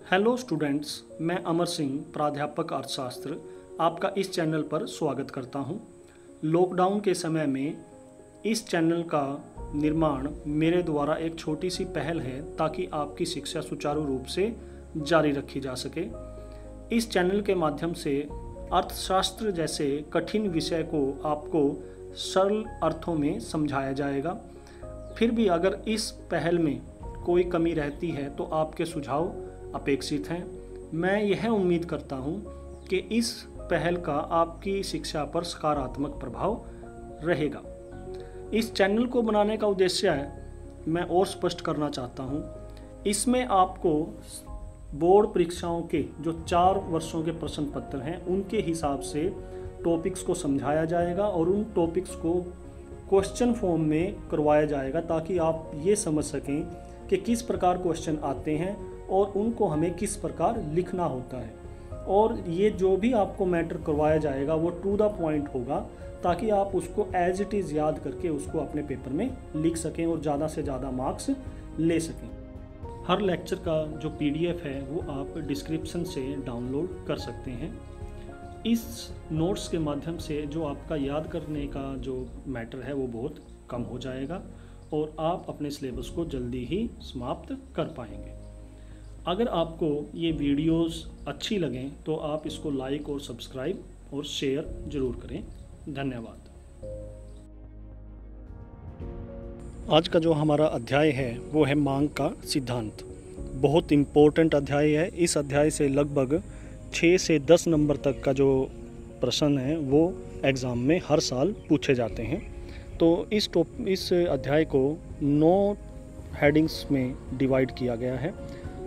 Hello students, मैं अमर सिंह, प्राध्यापक अर्थशास्त्र, आपका इस चैनल पर स्वागत करता हूं। लॉकडाउन के समय में इस चैनल का निर्माण मेरे द्वारा एक छोटी सी पहल है ताकि आपकी शिक्षा सुचारू रूप से जारी रखी जा सके। इस चैनल के माध्यम से अर्थशास्त्र जैसे कठिन विषय को आपको सरल अर्थों में समझाया जाएगा। फिर भी अगर इस पहल में कोई कमी रहती है तो आपके सुझाव अपेक्षित हैं। मैं यह उम्मीद करता हूं कि इस पहल का आपकी शिक्षा पर सकारात्मक प्रभाव रहेगा। इस चैनल को बनाने का उद्देश्य मैं और स्पष्ट करना चाहता हूं। इसमें आपको बोर्ड परीक्षाओं के जो 4 वर्षों के प्रश्न पत्र हैं उनके हिसाब से टॉपिक्स को समझाया जाएगा और उन टॉपिक्स को क्वेश्चन फॉर्म में करवाया जाएगा ताकि आप ये समझ सकें कि किस प्रकार क्वेश्चन आते हैं और उनको हमें किस प्रकार लिखना होता है। और ये जो भी आपको मैटर करवाया जाएगा वो टू द पॉइंट होगा ताकि आप उसको एज इट इज़ याद करके उसको अपने पेपर में लिख सकें और ज़्यादा से ज़्यादा मार्क्स ले सकें। हर लेक्चर का जो PDF है वो आप डिस्क्रिप्शन से डाउनलोड कर सकते हैं। इस नोट्स के माध्यम से जो आपका याद करने का जो मैटर है वो बहुत कम हो जाएगा और आप अपने सिलेबस को जल्दी ही समाप्त कर पाएंगे। अगर आपको ये वीडियोस अच्छी लगें तो आप इसको लाइक और सब्सक्राइब और शेयर ज़रूर करें। धन्यवाद। आज का जो हमारा अध्याय है वो है मांग का सिद्धांत। बहुत इम्पोर्टेंट अध्याय है। इस अध्याय से लगभग 6 से 10 नंबर तक का जो प्रश्न है वो एग्ज़ाम में हर साल पूछे जाते हैं। तो इस अध्याय को 9 हेडिंग्स में डिवाइड किया गया है।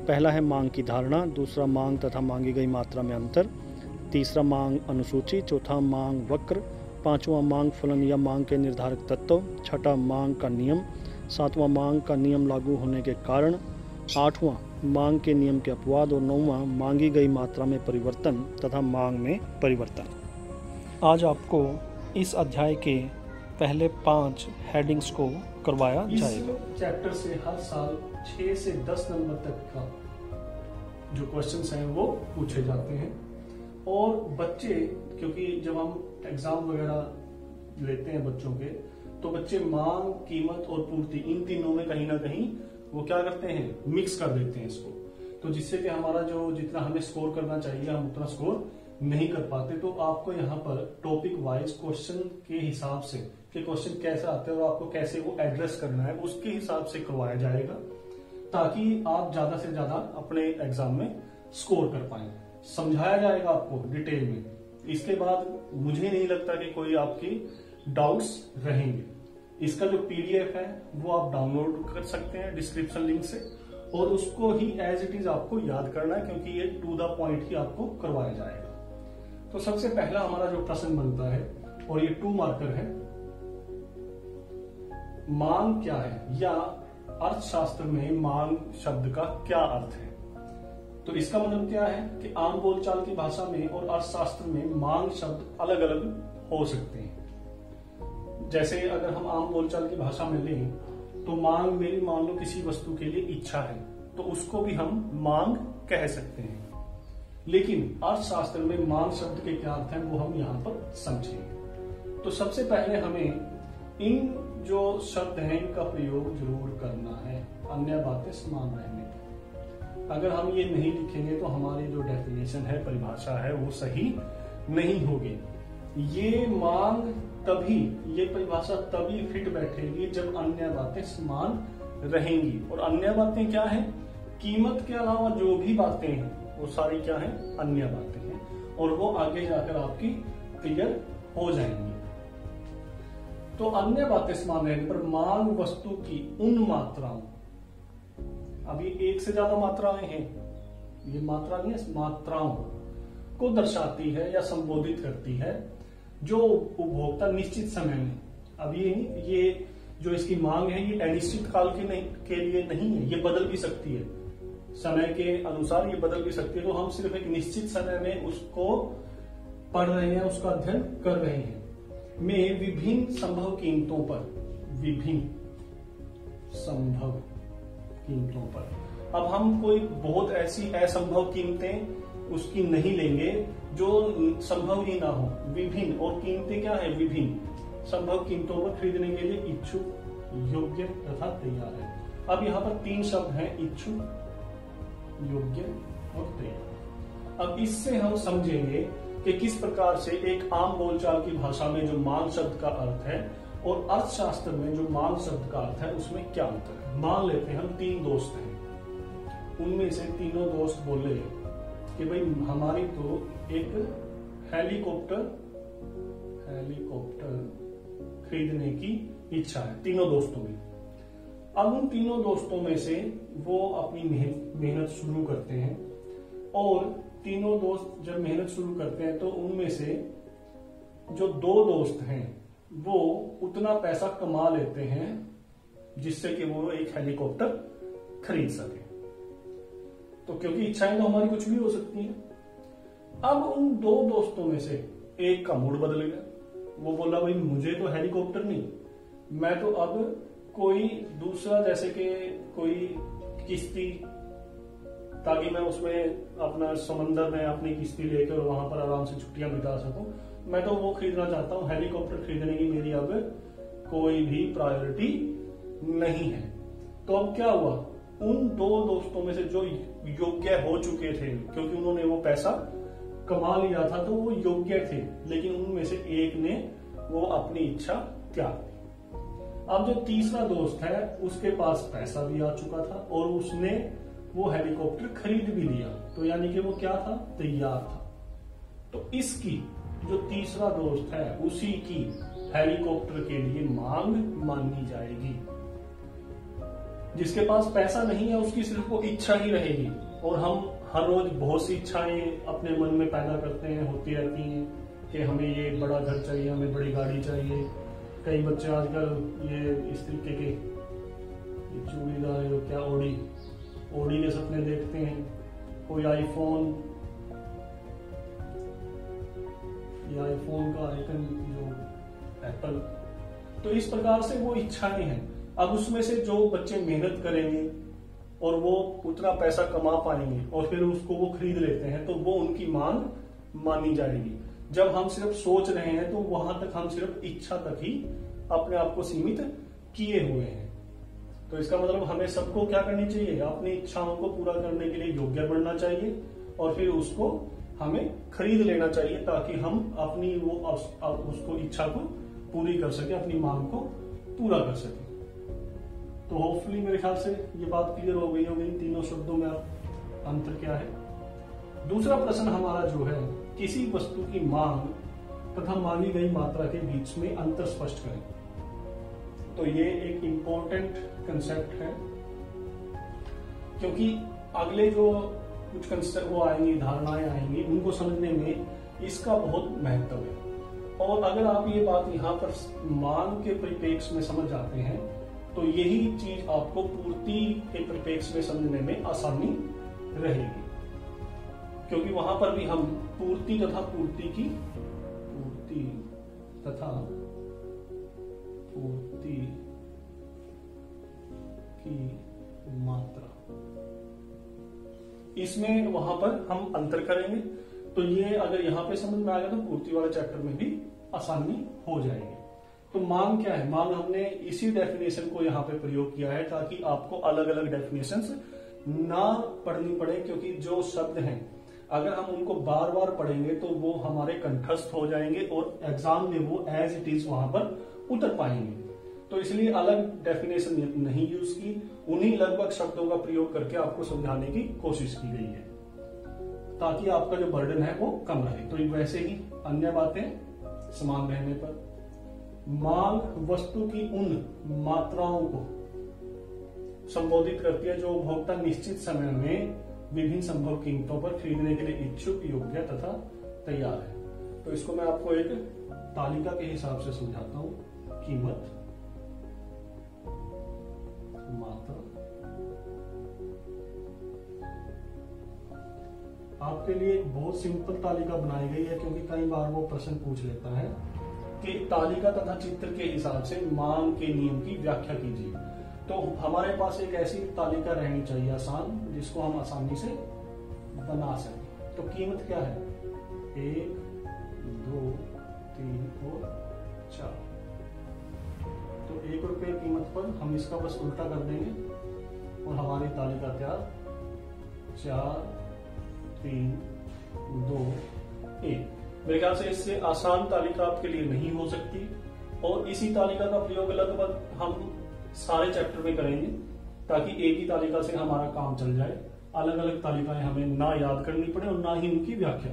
पहला है मांग की धारणा, दूसरा मांग तथा मांगी गई मात्रा में अंतर, तीसरा मांग अनुसूची, चौथा मांग वक्र, पांचवा मांग फलन या मांग के निर्धारक तत्व, छठा मांग का नियम, सातवां मांग का नियम लागू होने के कारण, आठवां मांग के नियम के अपवाद और नौवां मांगी गई मात्रा में परिवर्तन तथा मांग में परिवर्तन। आज आपको इस अध्याय के पहले 5 हेडिंग्स को करवाया जाएगा। चैप्टर से हर साल 6 से 10 नंबर तक का जो क्वेश्चंस हैं वो पूछे जाते हैं। और बच्चे, क्योंकि जब हम एग्जाम वगैरह लेते हैं बच्चों के, तो बच्चे मांग, कीमत और पूर्ति इन तीनों में कहीं ना कहीं वो क्या करते हैं, मिक्स कर देते हैं इसको। तो जिससे कि हमारा जो जितना हमें स्कोर करना चाहिए हम उतना स्कोर नहीं कर पाते। तो आपको यहाँ पर टॉपिक वाइज क्वेश्चन के हिसाब से कि क्वेश्चन कैसे आते हैं और आपको कैसे वो एड्रेस करना है उसके हिसाब से करवाया जाएगा ताकि आप ज्यादा से ज्यादा अपने एग्जाम में स्कोर कर पाए। समझाया जाएगा आपको डिटेल में। इसके बाद मुझे नहीं लगता कि कोई आपकी डाउट्स रहेंगे। इसका जो PDF है वो आप डाउनलोड कर सकते हैं डिस्क्रिप्शन लिंक से और उसको ही एज इट इज आपको याद करना है क्योंकि ये टू द पॉइंट ही आपको करवाया जाएगा। तो सबसे पहला हमारा जो प्रश्न बनता है और ये 2 मार्कर है, मांग क्या है या अर्थशास्त्र में मांग शब्द का क्या अर्थ है। तो इसका मतलब क्या है कि आम बोलचाल की भाषा में और अर्थशास्त्र में मांग शब्द अलग अलग हो सकते हैं। जैसे अगर हम आम बोलचाल की भाषा में लें तो मांग मेरी मान लो किसी वस्तु के लिए इच्छा है तो उसको भी हम मांग कह सकते हैं। लेकिन अर्थशास्त्र में मांग शब्द के क्या अर्थ हैं वो हम यहाँ पर समझेंगे। तो सबसे पहले हमें इन जो शब्द हैं इनका प्रयोग जरूर करना है, अन्य बातें समान रहेंगे। अगर हम ये नहीं लिखेंगे तो हमारी जो डेफिनेशन है, परिभाषा है, वो सही नहीं होगी। ये मांग तभी, ये परिभाषा तभी फिट बैठेगी जब अन्य बातें समान रहेंगी। और अन्य बातें क्या है, कीमत के अलावा जो भी बातें हैं वो सारी क्या है, अन्य बातें हैं और वो आगे जाकर आपकी क्लियर हो जाएंगी। तो अन्य बातें समान रहने पर मांग वस्तु की उन मात्राओं, अभी एक से ज्यादा मात्राएं हैं, ये मात्रा नहीं है, मात्राओं को दर्शाती है या संबोधित करती है जो उपभोक्ता निश्चित समय में, अब ये जो इसकी मांग है ये अनिश्चित काल के लिए नहीं है, ये बदल भी सकती है, समय के अनुसार ये बदल भी सकती है। तो हम सिर्फ एक निश्चित समय में उसको पढ़ रहे हैं, उसका अध्ययन कर रहे हैं, में विभिन्न संभव कीमतों पर, विभिन्न संभव कीमतों पर अब हम कोई बहुत ऐसी असंभव कीमतें उसकी नहीं लेंगे जो संभव ही ना हो। विभिन्न, और कीमतें क्या है? विभिन्न संभव कीमतों पर खरीदने के लिए इच्छुक, योग्य तथा तैयार है। अब यहाँ पर 3 शब्द हैं, इच्छुक, योग्य और तैयार। अब इससे हम समझेंगे कि किस प्रकार से एक आम बोलचाल की भाषा में जो मांग शब्द का अर्थ है और अर्थशास्त्र में जो मांग शब्द का अर्थ है उसमें क्या अंतर है। मान लेते हैं हम 3 दोस्त हैं, उनमें से तीनों दोस्त बोले कि भाई हमारी तो एक हेलीकॉप्टर खरीदने की इच्छा है, तीनों दोस्तों में। अब उन तीनों दोस्तों में से वो अपनी मेहनत शुरू करते हैं, और तीनों दोस्त जब मेहनत शुरू करते हैं तो उनमें से जो 2 दोस्त हैं वो उतना पैसा कमा लेते हैं जिससे कि वो एक हेलीकॉप्टर खरीद सके। तो क्योंकि इच्छाएं तो हमारी कुछ भी हो सकती हैं। अब उन 2 दोस्तों में से एक का मूड बदल गया, वो बोला भाई मुझे तो हेलीकॉप्टर नहीं, मैं तो अब कोई दूसरा, जैसे कि कोई किश्ती, ताकि मैं उसमें अपना समंदर में अपनी किश्ती लेकर वहां पर आराम से छुट्टियां बिता सकूं, मैं तो वो खरीदना चाहता हूं। हेलीकॉप्टर खरीदने की मेरी अब कोई भी प्रायोरिटी नहीं है। तो अब क्या हुआ, उन 2 दोस्तों में से जो योग्य हो चुके थे, क्योंकि उन्होंने वो पैसा कमा लिया था तो वो योग्य थे, लेकिन उनमें से एक ने वो अपनी इच्छा त्याग दी। अब जो तीसरा दोस्त है उसके पास पैसा भी आ चुका था और उसने वो हेलीकॉप्टर खरीद भी लिया, तो यानी कि वो क्या था? तैयार था। तो इसकी जो तीसरा दोस्त है उसी की हेलीकॉप्टर के लिए मांग मानी जाएगी। जिसके पास पैसा नहीं है उसकी सिर्फ वो इच्छा ही रहेगी। और हम हर रोज बहुत सी इच्छाएं अपने मन में पैदा करते हैं, होती रहती हैं कि हमें ये बड़ा घर चाहिए, हमें बड़ी गाड़ी चाहिए। कई बच्चे आजकल ये इस तरीके के चूड़ीदार, क्या ओडी के सपने देखते हैं, कोई आईफोन या आईफोन का आइकन जो एप्पल। तो इस प्रकार से वो इच्छाएं हैं। अब उसमें से जो बच्चे मेहनत करेंगे और वो उतना पैसा कमा पाएंगे और फिर उसको वो खरीद लेते हैं, तो वो उनकी मांग मानी जाएगी। जब हम सिर्फ सोच रहे हैं तो वहां तक हम सिर्फ इच्छा तक ही अपने आप को सीमित किए हुए हैं। तो इसका मतलब हमें सबको क्या करनी चाहिए? अपनी इच्छाओं को पूरा करने के लिए योग्य बनना चाहिए और फिर उसको हमें खरीद लेना चाहिए, ताकि हम अपनी वो उसको इच्छा को पूरी कर सके, अपनी मांग को पूरा कर सके। तो होपफुली मेरे ख्याल से ये बात क्लियर हो गई होगी इन तीनों शब्दों में अंतर क्या है। दूसरा प्रश्न हमारा जो है, किसी वस्तु की मांग तथा मांगी गई मात्रा के बीच में अंतर स्पष्ट करें। तो ये एक इंपॉर्टेंट कंसेप्ट है, क्योंकि अगले जो कुछ कंसेप्ट वो आएंगी, धारणाएं आएंगी, उनको समझने में इसका बहुत महत्व है। और अगर आप ये बात यहाँ पर मांग के परिप्रेक्ष्य में समझ जाते हैं तो यही चीज आपको पूर्ति के परिप्रेक्ष्य में समझने में आसानी रहेगी, क्योंकि वहां पर भी हम पूर्ति तथा पूर्ति की मात्रा, इसमें वहां पर हम अंतर करेंगे। तो ये अगर यहाँ पे समझ में आएगा तो पूर्ति वाले चैप्टर में भी आसानी हो जाएगी। तो मांग क्या है? मांग हमने इसी डेफिनेशन को यहाँ पे प्रयोग किया है ताकि आपको अलग अलग डेफिनेशंस ना पढ़नी पड़े, क्योंकि जो शब्द हैं अगर हम उनको बार बार पढ़ेंगे तो वो हमारे कंठस्थ हो जाएंगे और एग्जाम में वो एज इट इज वहां पर उतर पाएंगे। तो इसलिए अलग डेफिनेशन नहीं यूज की, उन्हीं लगभग शब्दों का प्रयोग करके आपको समझाने की कोशिश की गई है, ताकि आपका जो बर्डन है वो कम रहे। तो वैसे ही अन्य बातें समान रहने पर मांग वस्तु की उन मात्राओं को संबोधित करती है जो उपभोक्ता निश्चित समय में विभिन्न संभव कीमतों पर खरीदने के लिए इच्छुक, योग्य तथा तैयार है। तो इसको मैं आपको एक तालिका के हिसाब से समझाता हूं। कीमत, मात्रा। आपके लिए एक बहुत सिंपल तालिका बनाई गई है, क्योंकि कई बार वो प्रश्न पूछ लेता है कि तालिका तथा चित्र के हिसाब से मांग के नियम की व्याख्या कीजिए। तो हमारे पास एक ऐसी तालिका रहनी चाहिए आसान, जिसको हम आसानी से बना सकें। तो कीमत क्या है? 1, 2, 3 और 4। तो 1 रुपये कीमत पर हम इसका बस उल्टा कर देंगे और हमारी तालिका तैयार। 4, 3, 2, 1। मेरे ख्याल से इससे आसान तालिका आपके लिए नहीं हो सकती, और इसी तालिका का प्रयोग लगभग हम सारे चैप्टर में करेंगे, ताकि एक ही तालिका से हमारा काम चल जाए। अलग अलग तालिकाएं हमें ना याद करनी पड़े और ना ही उनकी व्याख्या।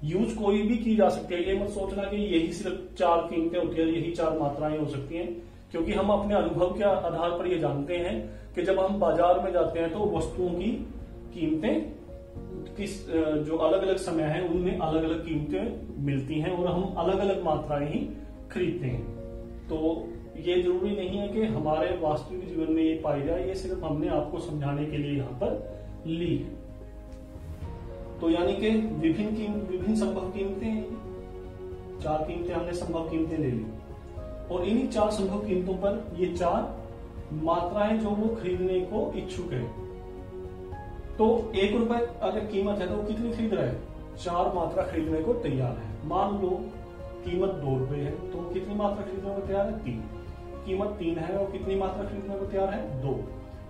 यूज कोई भी की जा सकती है, ये मत सोचना कि यही सिर्फ 4 कीमतें होती है, यही 4 मात्राएं हो सकती हैं, क्योंकि हम अपने अनुभव के आधार पर ये जानते हैं कि जब हम बाजार में जाते हैं तो वस्तुओं की कीमतें किस जो अलग अलग समय है उनमें अलग अलग कीमतें मिलती हैं और हम अलग अलग मात्राएं ही खरीदते हैं। तो ये जरूरी नहीं है कि हमारे वास्तविक जीवन में ये पाई जाए, ये सिर्फ हमने आपको समझाने के लिए यहाँ पर ली है। तो यानी कि विभिन्न संभव कीमतें हैं। 4 कीमतें हमने संभव कीमतें ले ली, और इन्हीं 4 संभव कीमतों पर ये 4 मात्राएं जो वो खरीदने को इच्छुक है। तो 1 रुपए अगर कीमत है तो वो कितनी खरीद रहा है? 4 मात्रा खरीदने को तैयार है। मान लो कीमत 2 रुपए है तो कितनी मात्रा खरीदने को तैयार है? 3। कीमत 3 है और कितनी मात्रा खरीदने को तैयार है? 2।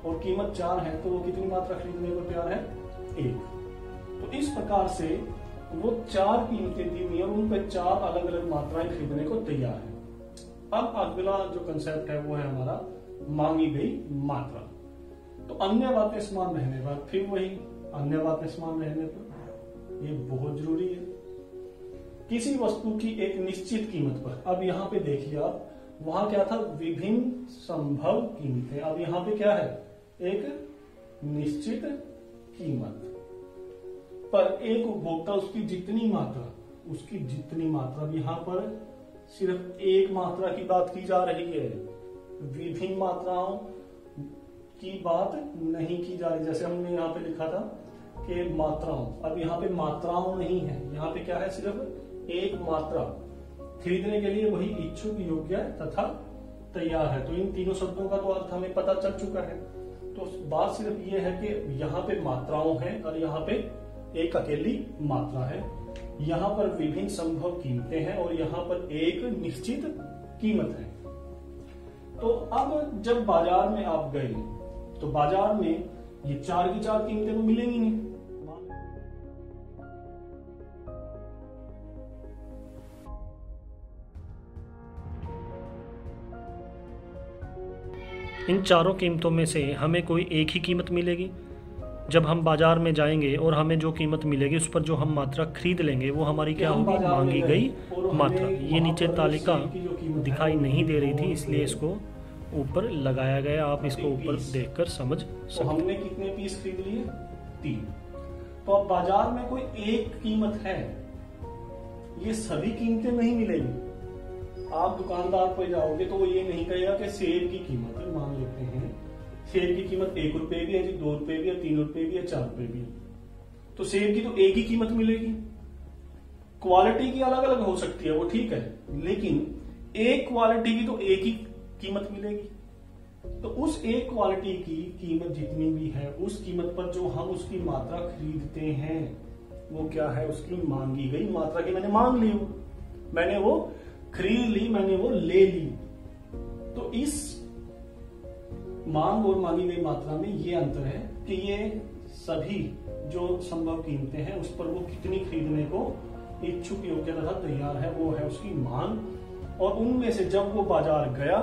और कीमत 4 है तो वो कितनी मात्रा खरीदने को तैयार है? 1। तो इस प्रकार से वो 4 कीमतें दी हुई है और उन पे 4 अलग अलग मात्राएं खरीदने को तैयार है। अब अगला जो कंसेप्ट है वो है हमारा मांगी गई मात्रा। तो अन्य बातें समान रहने पर, फिर वही अन्य बातें समान रहने पर, ये बहुत जरूरी है। किसी वस्तु की एक निश्चित कीमत पर, अब यहाँ पे देखिए आप, वहां क्या था? विभिन्न संभव कीमतें। अब यहाँ पे क्या है? एक निश्चित कीमत पर एक उपभोक्ता उसकी जितनी मात्रा, अब यहाँ पर सिर्फ एक मात्रा की बात की जा रही है, विभिन्न मात्राओं की बात नहीं की जा रही। जैसे हमने यहाँ पे लिखा था कि मात्राओं, अब यहाँ पे मात्राओं नहीं है, यहाँ पे क्या है? सिर्फ एक मात्रा खरीदने के लिए वही इच्छुक, योग्य तथा तैयार है। तो इन तीनों शब्दों का तो अर्थ हमें पता चल चुका है। तो बात सिर्फ ये है कि यहाँ पे मात्राओं है और यहाँ पे एक अकेली मात्रा है, यहाँ पर विभिन्न संभव कीमतें हैं और यहाँ पर एक निश्चित कीमत है। तो अब जब बाजार में आप गए तो बाजार में ये 4 की 4 कीमतें तो मिलेंगी नहीं। इन चारों कीमतों में से हमें कोई एक ही कीमत मिलेगी। जब हम बाजार में जाएंगे और हमें जो कीमत मिलेगी उस पर जो हम मात्रा खरीद लेंगे वो हमारी क्या होगी? मांगी गई मात्रा। ये नीचे तालिका दिखाई नहीं दे रही थी, इसलिए इसको ऊपर लगाया गया। आप इसको ऊपर देखकर समझ सकते। तो हमने कितने पीस खरीद लिए? 3। तो अब बाजार में कोई एक कीमत है, ये सभी कीमतें नहीं मिलेगी। आप दुकानदार पर जाओगे तो वो ये नहीं कहेगा कि सेब की कीमत है, मान लेते हैं सेब की कीमत 1 रुपए भी है जी, 2 रुपए भी है, 3 रुपए भी है, 4 रुपए भी है। तो सेब की तो एक ही कीमत मिलेगी। क्वालिटी की अलग अलग हो सकती है, वो ठीक है, लेकिन एक क्वालिटी की तो एक ही कीमत मिलेगी। तो उस एक क्वालिटी की कीमत जितनी भी है, उस कीमत पर जो हम उसकी मात्रा खरीदते हैं वो क्या है? उसकी मांगी गई मात्रा की मैंने मांग ली, मैंने वो खरीद ली, मैंने वो ले ली। तो इस मांग और मांगी गई मात्रा में ये अंतर है कि ये सभी जो संभव कीमतें हैं उस पर वो कितनी खरीदने को इच्छुक, योग्य तथा तैयार है, वो है उसकी मांग। और उनमें से जब वो बाजार गया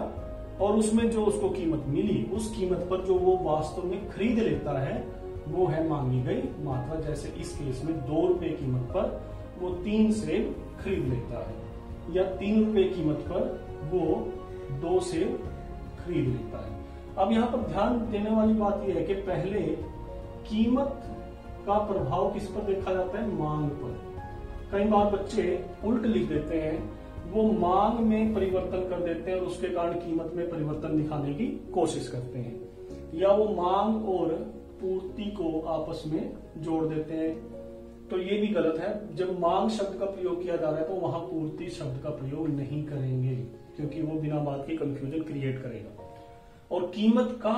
और उसमें जो उसको कीमत मिली, उस कीमत पर जो वो वास्तव में खरीद लेता है वो है मांगी गई मात्रा। जैसे इस केस में 2 रुपए कीमत पर वो 3 सेब खरीद लेता है, या 3 रुपए कीमत पर वो 2 सेब खरीद लेता है। अब यहाँ पर ध्यान देने वाली बात यह है कि पहले कीमत का प्रभाव किस पर देखा जाता है? मांग पर। कई बार बच्चे उल्ट लिख देते हैं, वो मांग में परिवर्तन कर देते हैं और उसके कारण कीमत में परिवर्तन दिखाने की कोशिश करते हैं, या वो मांग और पूर्ति को आपस में जोड़ देते हैं। तो ये भी गलत है। जब मांग शब्द का प्रयोग किया जा रहा है तो वहां पूर्ति शब्द का प्रयोग नहीं करेंगे, क्योंकि वो बिना बात की कंफ्यूजन क्रिएट करेगा। और कीमत का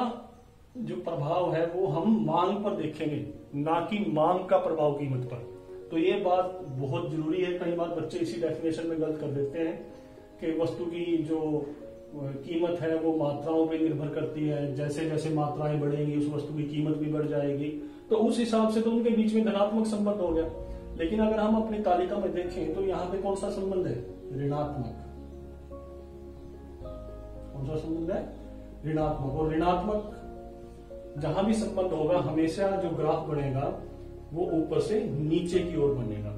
जो प्रभाव है वो हम मांग पर देखेंगे, ना कि मांग का प्रभाव कीमत पर। तो ये बात बहुत जरूरी है। कई बार बच्चे इसी डेफिनेशन में गलत कर देते हैं कि वस्तु की जो कीमत है वो मात्राओं पे निर्भर करती है, जैसे जैसे मात्राएं बढ़ेंगी उस वस्तु की कीमत भी बढ़ जाएगी, तो उस हिसाब से तो उनके बीच में धनात्मक संबंध हो गया। लेकिन अगर हम अपनी तालिका में देखें तो यहाँ पे कौन सा संबंध है? ऋणात्मक। कौन सा संबंध है? ऋणात्मक। और ऋणात्मक जहां भी संबंध होगा हमेशा जो ग्राफ बनेगा वो ऊपर से नीचे की ओर बनेगा।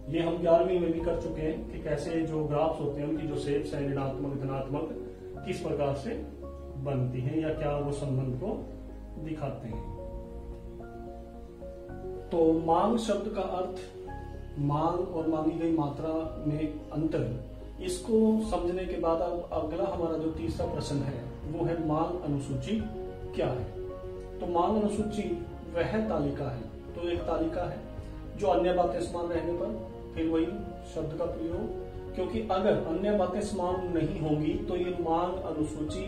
ये हम 11वीं में भी कर चुके हैं कि कैसे जो ग्राफ्स होते हैं उनकी जो शेप्स है ऋणात्मक धनात्मक किस प्रकार से बनती हैं या क्या वो संबंध को दिखाते हैं। तो मांग शब्द का अर्थ, मांग और मांगी गई मात्रा में अंतर, इसको समझने के बाद अब अगला हमारा जो तीसरा प्रश्न है वो है मांग अनुसूची क्या है। तो मांग अनुसूची वह तालिका है, तो एक तालिका है जो अन्य बातें समान रहने पर, फिर वही शब्द का प्रयोग, क्योंकि अगर अन्य बातें समान नहीं होंगी तो ये मांग अनुसूची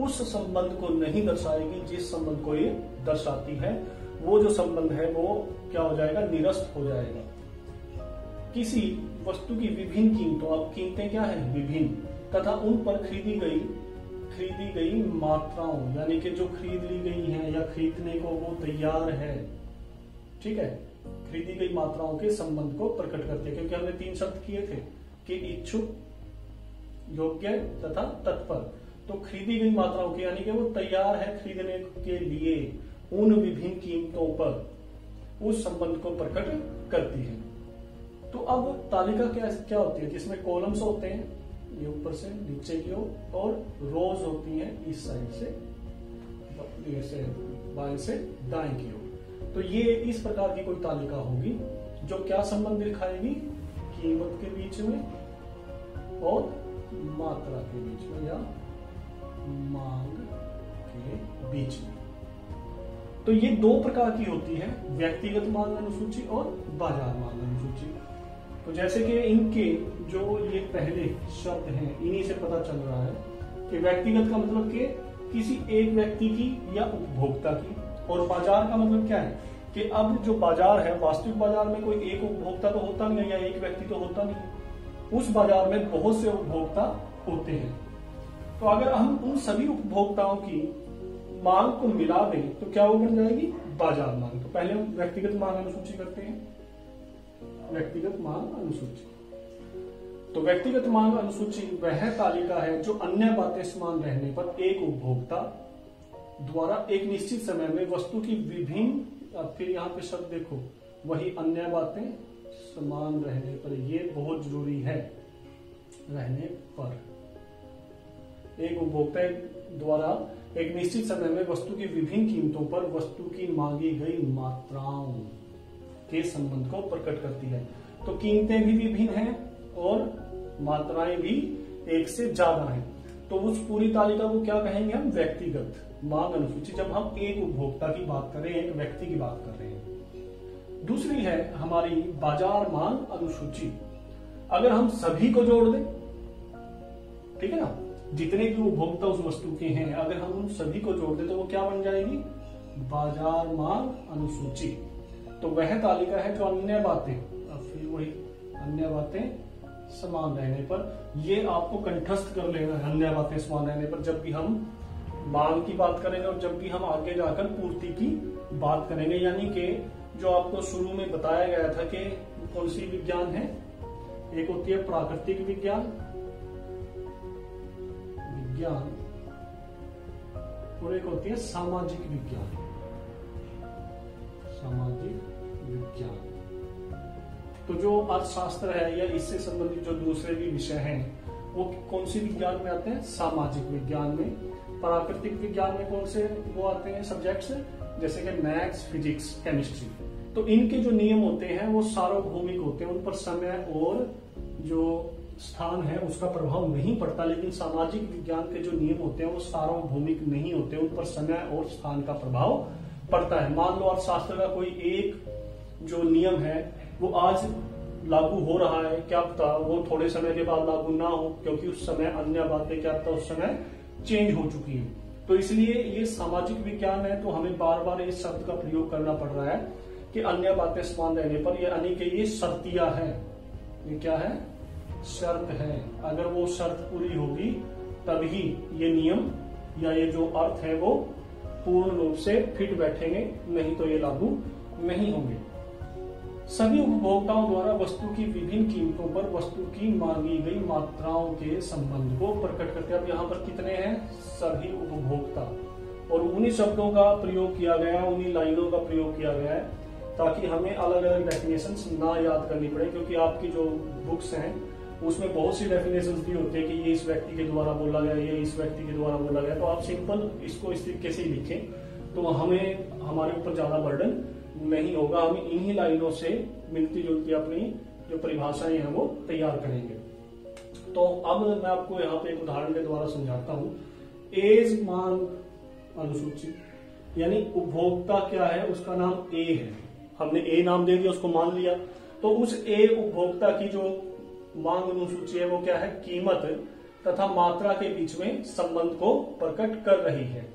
उस संबंध को नहीं दर्शाएगी जिस संबंध को ये दर्शाती है। वो जो संबंध है वो क्या हो जाएगा? निरस्त हो जाएगा। किसी वस्तु की विभिन्न कीमतों, अब कीमतें क्या है? विभिन्न, तथा उन पर खरीदी गई मात्राओं, यानी कि जो खरीद ली गई है या खरीदने को वो तैयार है, ठीक है, खरीदी गई मात्राओं के संबंध को प्रकट करते हैं। क्योंकि हमने 3 शब्द किए थे कि इच्छुक, योग्य तथा तत्पर। तो खरीदी गई मात्राओं के यानी कि वो तैयार है खरीदने के लिए उन विभिन्न कीमतों पर उस संबंध को प्रकट करती है। तो अब तालिका क्या होती है? जिसमें कॉलम्स होते हैं, ये ऊपर से नीचे की ओर, और रोज होती हैं इस साइड से बाएं से दाएं की ओर। तो ये इस प्रकार की कोई तालिका होगी जो क्या संबंध दिखाएगी? कीमत के बीच में और मात्रा के बीच में या मांग के बीच में। तो ये 2 प्रकार की होती है, व्यक्तिगत मांग अनुसूची और बाजार मांग अनुसूची। तो जैसे कि इनके जो ये पहले शब्द हैं इन्हीं से पता चल रहा है कि व्यक्तिगत का मतलब कि किसी एक व्यक्ति की या उपभोक्ता की, और बाजार का मतलब क्या है कि अब जो बाजार है, वास्तविक बाजार में कोई एक उपभोक्ता तो होता नहीं है या एक व्यक्ति तो होता नहीं है, उस बाजार में बहुत से उपभोक्ता होते हैं। तो अगर हम उन सभी उपभोक्ताओं की मांग को मिला दें तो क्या वो बन जाएगी? बाजार मांग। तो पहले हम व्यक्तिगत मांग अनुसूची करते हैं, व्यक्तिगत मांग अनुसूची। तो व्यक्तिगत मांग अनुसूची वह तालिका है जो अन्य बातें समान रहने पर एक उपभोक्ता द्वारा एक निश्चित समय में वस्तु की विभिन्न, अब फिर यहाँ पे शब्द देखो, वही अन्य बातें समान रहने पर, ये बहुत जरूरी है, रहने पर एक उपभोक्ता द्वारा एक निश्चित समय में वस्तु की विभिन्न कीमतों पर वस्तु की मांगी गई मात्राओं के संबंध को प्रकट करती है। तो कीमतें भी विभिन्न हैं और मात्राएं भी एक से ज्यादा हैं। तो उस पूरी तालिका को क्या कहेंगे हम? व्यक्तिगत मांग अनुसूची, जब हम एक उपभोक्ता की बात कर रहे हैं, एक व्यक्ति की बात कर रहे हैं। दूसरी है हमारी बाजार मांग अनुसूची। अगर हम सभी को जोड़ दें, ठीक है ना, जितने भी उपभोक्ता उस वस्तु के हैं, अगर हम उन सभी को जोड़ दें तो वो क्या बन जाएगी? बाजार मांग अनुसूची। तो वह तालिका है जो अन्य बातें, अब फिर वही अन्य बातें समान रहने पर, ये आपको कंठस्थ कर लेना है, अन्य बातें समान रहने पर, जब भी हम मांग की बात करेंगे और जब भी हम आगे जाकर पूर्ति की बात करेंगे। यानी कि जो आपको शुरू में बताया गया था कि कौन सी विज्ञान है, एक होती है प्राकृतिक विज्ञान और एक होती है सामाजिक विज्ञान। तो जो अर्थशास्त्र है या इससे संबंधित जो दूसरे भी विषय हैं वो कौन सी विज्ञान में आते हैं? सामाजिक विज्ञान में। प्राकृतिक विज्ञान में कौन से वो आते हैं सब्जेक्ट्स? जैसे कि मैथ्स, फिजिक्स, केमिस्ट्री। तो इनके जो नियम होते हैं वो सार्वभौमिक होते हैं, उन पर समय और जो स्थान है उसका प्रभाव नहीं पड़ता। लेकिन सामाजिक विज्ञान के जो नियम होते हैं वो सार्वभौमिक नहीं होते, उन पर समय और स्थान का प्रभाव पड़ता है। मान लो अर्थशास्त्र का कोई एक जो नियम है वो आज लागू हो रहा है, क्या पता वो थोड़े समय के बाद लागू ना हो, क्योंकि उस समय अन्य बातें क्या पता उस समय चेंज हो चुकी है। तो इसलिए ये सामाजिक विज्ञान है, तो हमें बार बार इस शब्द का प्रयोग करना पड़ रहा है कि अन्य बातें समान रहने पर, यानी कि ये शर्तिया है। ये क्या है? शर्त है। अगर वो शर्त पूरी होगी तभी ये नियम या ये जो अर्थ है वो पूर्ण रूप से फिट बैठेंगे, नहीं तो ये लागू नहीं होंगे। सभी उपभोक्ताओं द्वारा वस्तु की विभिन्न कीमतों पर वस्तु की मांगी गई मात्राओं के संबंध को प्रकट करते हैं। अब यहाँ पर कितने हैं? सभी उपभोक्ता, और उन्हीं शब्दों का प्रयोग किया गया है, उन्हीं लाइनों का प्रयोग किया गया है, ताकि हमें अलग अलग डेफिनेशंस ना याद करनी पड़े, क्योंकि आपकी जो बुक्स हैं उसमें बहुत सी डेफिनेशंस भी होते हैं कि ये इस व्यक्ति के द्वारा बोला गया, ये इस व्यक्ति के द्वारा बोला गया। तो आप सिंपल इसको इस तरीके से ही लिखें, तो हमें हमारे ऊपर ज्यादा बर्डन नहीं होगा। हम इन्हीं लाइनों से मिलती जुलती अपनी जो परिभाषाएं हैं वो तैयार करेंगे। तो अब मैं आपको यहाँ पे एक उदाहरण के द्वारा समझाता हूँ। एज मांग अनुसूची, यानी उपभोक्ता क्या है? उसका नाम ए है, हमने ए नाम दे दिया, उसको मान लिया। तो उस ए उपभोक्ता की जो मांग अनुसूची है वो क्या है? कीमत तथा मात्रा के बीच में संबंध को प्रकट कर रही है।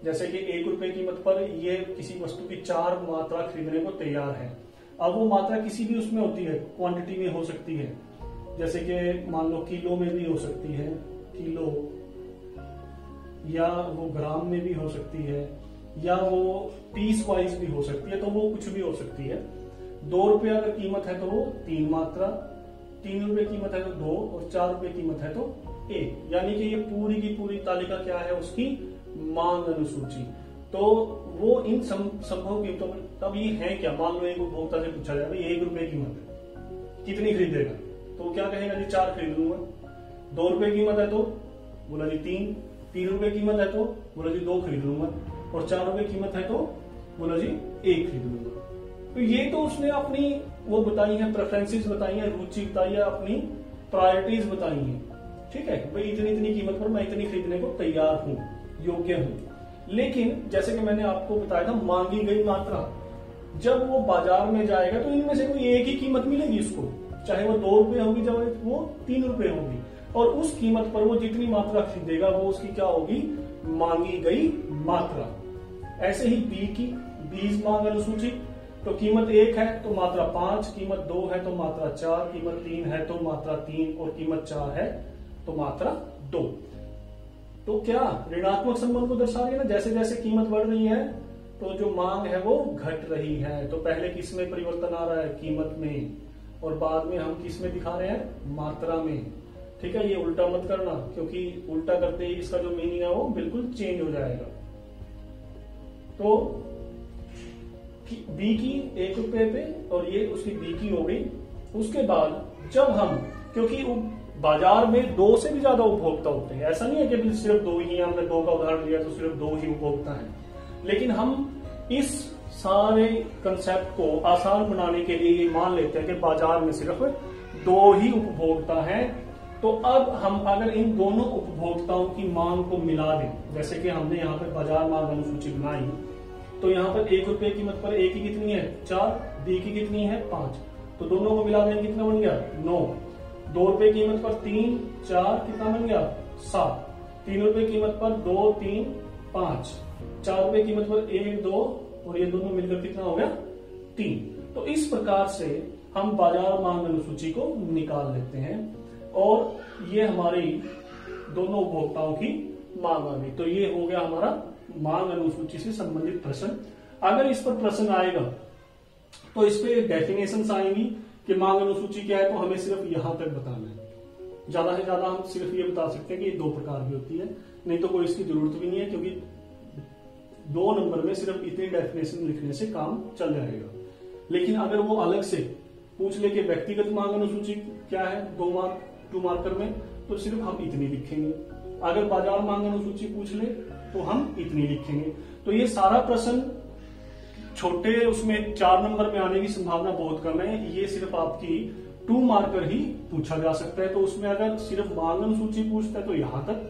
जैसे कि 1 रुपए कीमत पर ये किसी वस्तु की 4 मात्रा खरीदने को तैयार है। अब वो मात्रा किसी भी उसमें होती है, क्वांटिटी में हो सकती है, जैसे कि मान लो किलो में भी हो सकती है, किलो, या वो ग्राम में भी हो सकती है, या वो पीस वाइज भी हो सकती है, तो वो कुछ भी हो सकती है। 2 रुपए अगर कीमत है तो वो 3 मात्रा, 3 रुपए कीमत है तो 2, और 4 रुपए कीमत है तो 1। यानी कि ये पूरी की पूरी तालिका क्या है? उसकी मांग अनुसूची। तो वो इन संभव कीमतों में, तब ये है क्या? मान लो एक उपभोक्ता से पूछा जाए भाई 1 रुपए कीमत है, कितनी खरीदेगा? तो वो क्या कहेगा जी? 4 खरीद लूंगा। 2 रुपए कीमत है तो बोला जी 3, 3 रुपए कीमत है तो बोला जी 2 खरीद लूंगा, और 4 रुपए कीमत है तो बोला जी 1 खरीद लूंगा। तो ये तो उसने अपनी वो बताई है, प्रेफरेंसेस बताई है, रुचि बताई है, अपनी प्रायोरिटीज बताई है। ठीक है भाई, इतनी इतनी कीमत पर मैं इतनी खरीदने को तैयार हूं, योग्य हूं। लेकिन जैसे कि मैंने आपको बताया था, मांगी गई मात्रा, जब वो बाजार में जाएगा तो इनमें से कोई एक ही कीमत मिलेगी उसको, चाहे वो 2 रुपए होगी, चाहे वो 3 रुपए होगी, और उस कीमत पर वो जितनी मात्रा खरीदेगा वो उसकी क्या होगी? मांगी गई मात्रा। ऐसे ही बी की बीज मांग अनुसूची, तो कीमत 1 है तो मात्रा 5, कीमत 2 है तो मात्रा 4, कीमत 3 है तो मात्रा 3, और कीमत 4 है तो मात्रा 2। तो क्या ऋणात्मक संबंध को दर्शा रही है ना? जैसे जैसे कीमत बढ़ रही है तो जो मांग है वो घट रही है। तो पहले किस में परिवर्तन आ रहा है? कीमत में, और बाद में हम किस में दिखा रहे हैं? मात्रा में। ठीक है, ये उल्टा मत करना, क्योंकि उल्टा करते ही इसका जो मीनिंग है वो बिल्कुल चेंज हो जाएगा। तो बी की 1 रुपए पे, और ये उसकी बी की हो गई। उसके बाद जब हम, क्योंकि बाजार में 2 से भी ज्यादा उपभोक्ता होते हैं, ऐसा नहीं है कि सिर्फ 2 ही, हमने 2 का उदाहरण लिया तो सिर्फ 2 ही उपभोक्ता हैं, लेकिन हम इस सारे कंसेप्ट को आसान बनाने के लिए ये मान लेते हैं कि बाजार में सिर्फ 2 ही उपभोक्ता हैं। तो अब हम अगर इन दोनों उपभोक्ताओं की मांग को मिला दें, जैसे कि हमने यहाँ पे बाजार मांग अनुसूची बनाई, तो यहाँ पर 1 रुपए कीमत पर ए की कितनी है? 4, बी की कितनी है? 5, तो दोनों को मिला दें कितना बन गया? 9। 2 रुपए कीमत पर 3, 4, कितना बन गया? 7। 3 रुपए कीमत पर 2, 3, 5, 4 रुपए कीमत पर 1, 2, और ये दोनों मिलकर कितना हो गया? 3। तो इस प्रकार से हम बाजार मांग अनुसूची को निकाल लेते हैं, और ये हमारी दोनों उपभोक्ताओं की मांग आ गई। तो ये हो गया हमारा मांग अनुसूची से संबंधित प्रश्न। अगर इस पर प्रश्न आएगा तो इस पे डेफिनेशंस आएंगी कि मांग अनुसूची क्या है, तो हमें सिर्फ यहां तक बताना है। ज्यादा से ज्यादा हम सिर्फ ये बता सकते हैं कि ये 2 प्रकार की होती है, नहीं तो कोई इसकी जरूरत भी नहीं है, क्योंकि 2 नंबर में सिर्फ इतनी डेफिनेशन लिखने से काम चल जाएगा। लेकिन अगर वो अलग से पूछ ले कि व्यक्तिगत मांग अनुसूची क्या है 2 मार्कर में, तो सिर्फ हम इतनी लिखेंगे। अगर बाजार मांग अनुसूची पूछ ले तो हम इतनी लिखेंगे। तो ये सारा प्रश्न छोटे उसमें 4 नंबर में आने की संभावना बहुत कम है। ये सिर्फ आपकी 2 मार्कर ही पूछा जा सकता है। तो उसमें अगर सिर्फ मांग अनुसूची पूछता है तो यहां तक,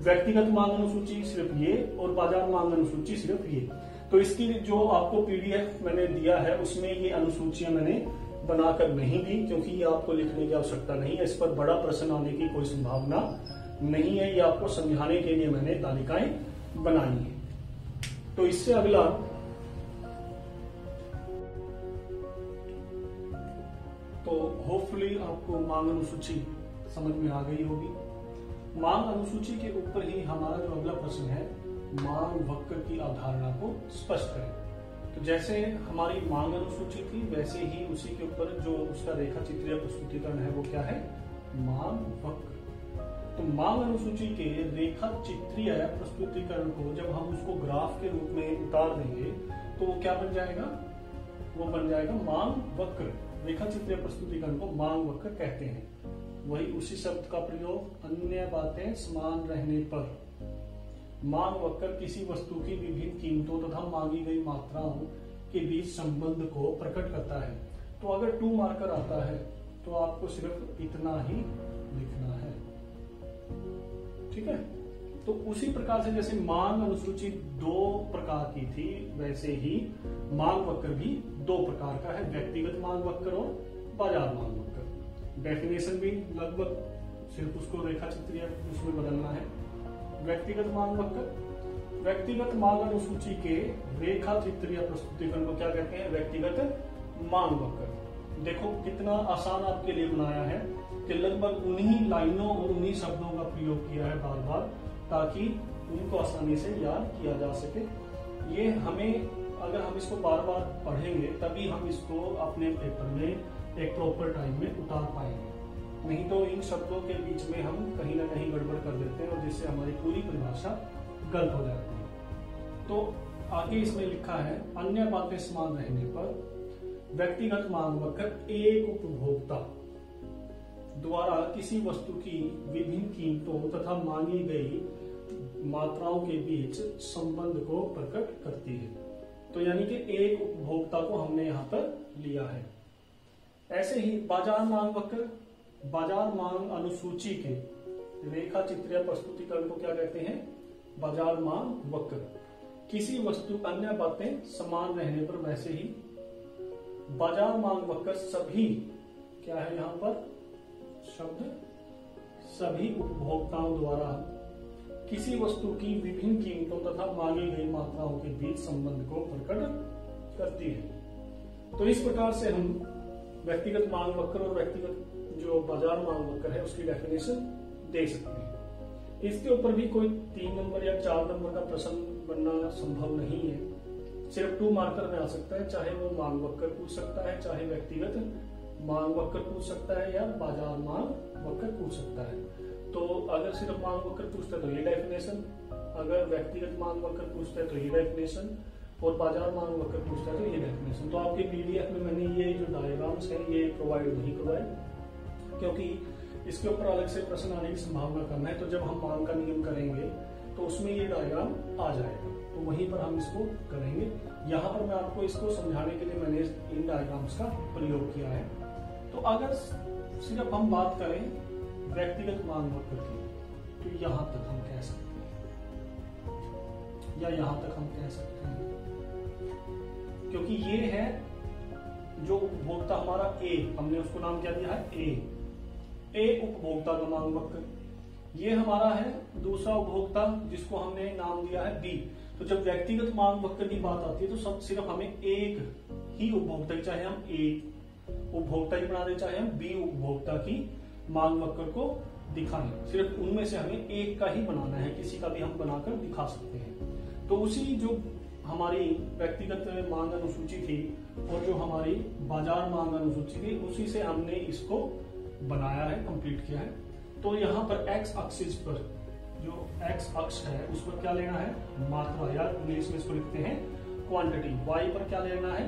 व्यक्तिगत मांग अनुसूची सिर्फ ये, और बाजार मांग अनुसूची सिर्फ ये। तो इसकी जो आपको पीडीएफ मैंने दिया है उसमें ये अनुसूचियां मैंने बनाकर नहीं दी, क्योंकि ये आपको लिखने की आवश्यकता नहीं है, इस पर बड़ा प्रश्न आने की कोई संभावना नहीं है। ये आपको समझाने के लिए मैंने तालिकाएं बनाई है। तो इससे अगला तो होपफुली आपको मांग अनुसूची समझ में आ गई होगी। मांग अनुसूची के ऊपर ही हमारा जो अगला प्रश्न है, मांग वक्र की अवधारणा को स्पष्ट करें। तो जैसे हमारी मांग अनुसूची थी, वैसे ही उसी के ऊपर जो उसका रेखा चित्रीय प्रस्तुतिकरण है वो क्या है, मांग वक्र। तो मांग अनुसूची के रेखा चित्रीय प्रस्तुतिकरण को जब हम उसको ग्राफ के रूप में उतार देंगे तो वो क्या बन जाएगा, वो बन जाएगा मांग वक्र। रेखा चित्रीय प्रस्तुतिकरण को मांग वक्र कहते हैं। वही उसी शब्द का प्रयोग, अन्य बातें समान रहने पर। मांग वक्र किसी वस्तु की विभिन्न कीमतों तथा मांगी गई मात्राओं के बीच संबंध को प्रकट करता है। तो अगर 2 मार्कर आता है तो आपको सिर्फ इतना ही लिखना है, ठीक है। तो उसी प्रकार से जैसे मांग अनुसूची 2 प्रकार की थी, वैसे ही मांग वक्र भी 2 प्रकार का है, व्यक्तिगत मांग वक्र और बाजार मांग वक्र। डेफिनेशन भी लगभग सिर्फ उसको रेखा चित्रीय उसमें बदलना है। व्यक्तिगत मांग वक्र, व्यक्तिगत मांग अनुसूची के रेखा चित्रीय प्रस्तुतिकरण को क्या कहते हैं, व्यक्तिगत मांग वक्र। देखो कितना आसान आपके लिए बनाया है कि लगभग उन्हीं लाइनों और उन्हीं शब्दों का प्रयोग किया है बार बार, ताकि उनको आसानी से याद किया जा सके। ये हमें, अगर हम इसको बार बार पढ़ेंगे तभी हम इसको अपने पेपर में एक प्रॉपर टाइम में उतार पाएंगे, नहीं तो इन शब्दों के बीच में हम कहीं ना कहीं गड़बड़ कर देते हैं और जिससे हमारी पूरी परिभाषा गलत हो जाती है। तो आगे इसमें लिखा है, अन्य बातें समान रहने पर व्यक्तिगत मांग वक्र एक उपभोक्ता द्वारा किसी वस्तु की विभिन्न कीमतों तथा मांगी गई मात्राओं के बीच संबंध को प्रकट करती है। तो यानी कि एक उपभोक्ता को हमने यहाँ पर लिया है। ऐसे ही बाजार मांग वक्र, बाजार मांग अनुसूची के रेखा चित्रीय प्रस्तुतिकरण को क्या कहते हैं, बाजार मांग वक्र। किसी वस्तु अन्य बातें समान रहने पर वैसे ही बाजार मांग वक्र सभी, क्या है यहाँ पर शब्द, सभी उपभोक्ताओं द्वारा किसी वस्तु की विभिन्न कीमतों तथा मांगी गई मात्राओं के बीच संबंध को प्रकट करती है। तो इस प्रकार से हम व्यक्तिगत मांग वक्र और व्यक्तिगत जो बाजार मांग वक्र है उसकी डेफिनेशन दे सकते हैं। इसके ऊपर भी कोई 3 नंबर या 4 नंबर का प्रश्न बनना संभव नहीं है, सिर्फ 2 मार्कर में आ सकता है, चाहे वो मांग वक्र पूछ सकता है, चाहे व्यक्तिगत मांग वक्र पूछ सकता है, या बाजार मांग वक्र पूछ सकता है। तो अगर सिर्फ मांग वक्र पूछता है तो ये डेफिनेशन, अगर व्यक्तिगत मांग वक्र पूछता है तो ये डेफिनेशन, और बाजार मांग वक्र पूछता है तो ये डेफिनेशन। तो आपके पीडीएफ में मैंने ये जो डायग्राम्स है ये प्रोवाइड नहीं करवाए, क्योंकि इसके ऊपर अलग से प्रश्न आने की संभावना कम है। तो जब हम मांग का नियम करेंगे तो उसमें ये डायग्राम आ जाएगा, तो वहीं पर हम इसको करेंगे। यहाँ पर मैं आपको इसको समझाने के लिए मैंने इन डायग्राम्स का प्रयोग किया है। तो अगर सिर्फ हम बात करें व्यक्तिगत मांग वक्र की, तो यहाँ तक हम कह सकते हैं, या यहाँ तक हम कह सकते हैं, क्योंकि ये है जो उपभोक्ता हमारा ए, हमने उसको नाम क्या दिया है, ए उपभोक्ता का मांग वक्र। ये हमारा है दूसरा उपभोक्ता जिसको हमने नाम दिया है बी। तो जब व्यक्तिगत मांग वक्र की बात आती है तो सब सिर्फ हमें एक ही उपभोक्ता, चाहे हम ए उपभोक्ता ही बना दे, चाहे हम बी उपभोक्ता की मांग वक्र को दिखाएं, सिर्फ उनमें से हमें एक का ही बनाना है, किसी का भी हम बनाकर दिखा सकते हैं। तो उसी जो हमारी व्यक्तिगत मांग अनुसूची थी और जो हमारी बाजार मांग अनुसूची थी, उसी से हमने इसको बनाया है, कंप्लीट किया है। तो यहाँ पर एक्स एक्सिस पर जो एक्स अक्ष है उस पर क्या लेना है, मात्रा, या इंग्लिश में इसको लिखते हैं क्वांटिटी। वाई पर क्या लेना है,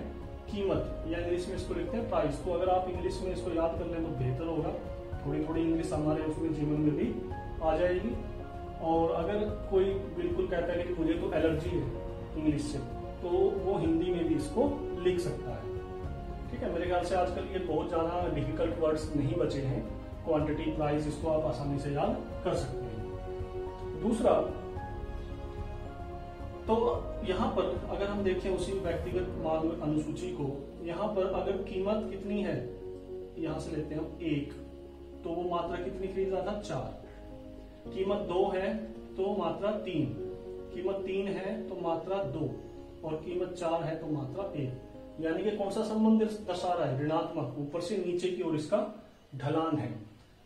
कीमत, या इंग्लिश में इसको लिखते हैं प्राइस। तो अगर आप इंग्लिश में इसको याद कर लें तो बेहतर होगा, थोड़ी थोड़ी इंग्लिश हमारे उसमें जीवन में भी आ जाएगी। और अगर कोई बिल्कुल कहता है कि मुझे तो एलर्जी है इंग्लिश से, तो वो हिंदी में भी इसको लिख सकता है। ठीक है, मेरे ख्याल से आजकल ये बहुत ज्यादा डिफिकल्ट वर्ड्स नहीं बचे हैं। क्वांटिटी, प्राइस, इसको आप आसानी से याद कर सकते हैं। दूसरा, तो यहाँ पर अगर हम देखें उसी व्यक्तिगत मांग अनुसूची को, यहाँ पर अगर कीमत कितनी है, यहाँ से लेते हैं हम 1, तो वो मात्रा कितनी खरीद रहा था, 4। कीमत 2 है तो मात्रा 3, कीमत 3 है तो मात्रा 2 और कीमत 4 है तो मात्रा 1। यानी कि कौन सा संबंध दर्शा रहा है? ऋणात्मक, ऊपर से नीचे की ओर इसका ढलान है।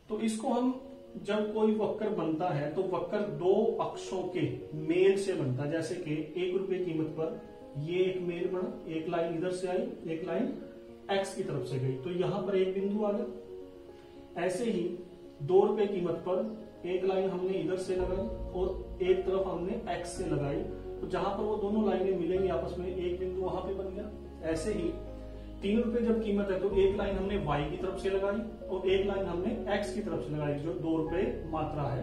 तो इसको हम जब कोई वक्र बनता है तो वक्र दो अक्षों के मेल से बनता है। जैसे कि 1 रुपए कीमत पर ये एक मेल बना, एक लाइन इधर से आई, एक लाइन x की तरफ से गई, तो यहां पर एक बिंदु आ गया। ऐसे ही 2 रुपए कीमत पर एक लाइन हमने इधर से लगाई और एक तरफ हमने x से लगाई, तो जहां पर वो दोनों लाइनें मिलेंगी आपस में, एक बिंदु वहां पे बन गया। ऐसे ही 3 रुपए जब कीमत है तो एक लाइन हमने y की तरफ से लगाई और एक लाइन हमने x की तरफ से लगाई, जो 2 रुपए मात्रा है,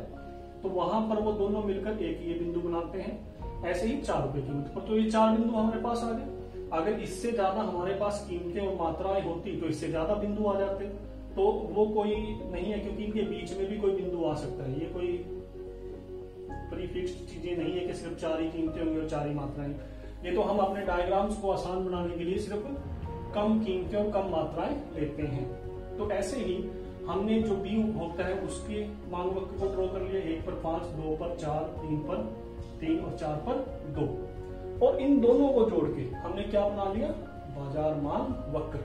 तो वहां पर वो दोनों मिलकर एक ये बिंदु बनाते हैं। ऐसे ही 4 रुपए कीमत पर, तो ये 4 बिंदु हमारे पास आ गए। अगर इससे ज्यादा हमारे पास कीमतें और मात्राएं होती तो इससे ज्यादा बिंदु आ जाते, तो वो कोई नहीं है, क्योंकि इनके बीच में भी कोई बिंदु आ सकता है। ये कोई प्रीफिक्स्ड चीजें नहीं है कि सिर्फ 4 ही कीमतें होंगी और 4 ही मात्राएं। ये तो हम अपने डायग्राम्स को आसान बनाने के लिए सिर्फ कम कीमतें और कम मात्राएं लेते हैं। तो ऐसे ही हमने जो बी उपभोक्ता है उसके मांग वक्र को ड्रॉ कर लिया। 1 पर 5, 2 पर 4, 3 पर 3 और 4 पर 2, और इन दोनों को जोड़ के हमने क्या बना लिया? बाजार मांग वक्र।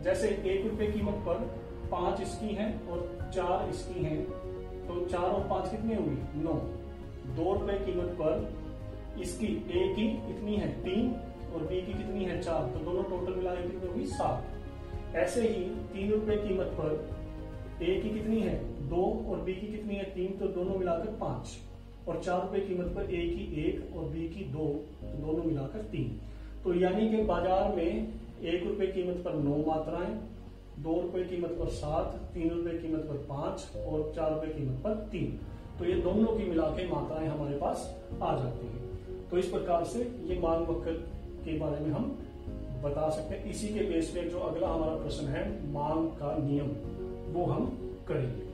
जैसे 1 रुपए कीमत पर 5 इसकी है और 4 इसकी है, तो 4 और 5 कितनी होगी? 9। 2 रुपए कीमत पर इसकी ए की कितनी है? 3 और बी की कितनी है? 4, तो दोनों टोटल मिला के कितनी होगी? 7। ऐसे ही 3 रुपए कीमत पर ए की कितनी है? 2 और बी की कितनी है? 3, तो दोनों मिलाकर 5। और 4 रुपए कीमत पर ए की 1 और बी की 2, तो दोनों मिलाकर 3। तो यानी कि बाजार में 1 रुपए कीमत पर 9 मात्राएं, 2 रुपए कीमत पर 7, 3 रुपए कीमत पर 5 और 4 रुपए कीमत पर 3, तो ये दोनों की मिला के मात्राएं हमारे पास आ जाती हैं। तो इस प्रकार से ये मांग वक्र के बारे में हम बता सकते हैं। इसी के बेस पे जो अगला हमारा प्रश्न है मांग का नियम, वो हम करेंगे।